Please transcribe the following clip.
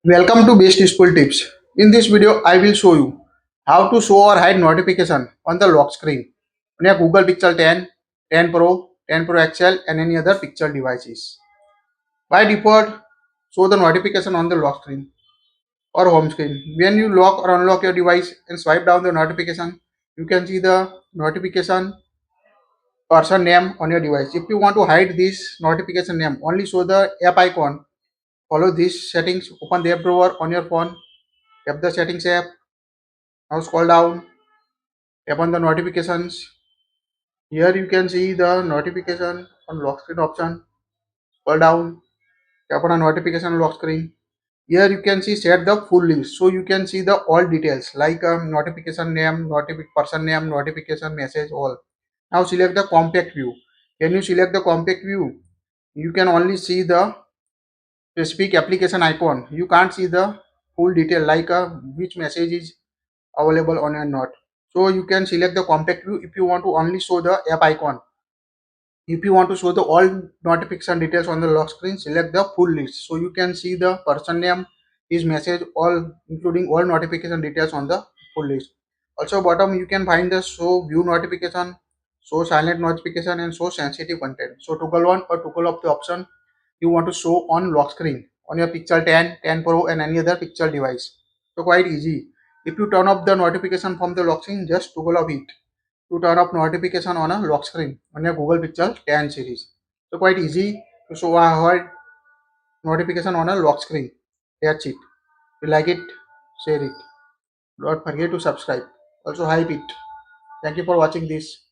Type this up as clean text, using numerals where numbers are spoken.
Welcome to Best School Tips. In this video, I will show you how to show or hide notification on the lock screen on your Google Pixel 10, 10 Pro, 10 Pro XL and any other Pixel devices. By default, show the notification on the lock screen or home screen. When you lock or unlock your device and swipe down the notification, you can see the notification person name on your device. If you want to hide this notification name, only show the app icon. Follow these settings, open the app drawer on your phone, tap the settings app. Now scroll down, tap on the notifications. Here you can see the notification on lock screen option. Scroll down, tap on a notification lock screen. Here you can see set the full list. So you can see the all details like notification name, person name, notification message, all. Now select the compact view. When you select the compact view, you can only see the specific application icon. You can't see the full detail like which message is available on or not. So you can select the compact view if you want to only show the app icon. If you want to show the all notification details on the lock screen, select the full list. So you can see the person name, his message, all including all notification details on the full list. Also bottom you can find the show view notification, show silent notification and show sensitive content. So toggle on or toggle off the option you want to show on lock screen on your Pixel 10, 10 Pro and any other Pixel device. So quite easy. If you turn off the notification from the lock screen, just toggle off it to turn off notification on a lock screen on your Google Pixel 10 series. So quite easy to show or hide notification on a lock screen. That's it. If you like it, share it. Don't forget to subscribe. Also hype it. Thank you for watching this.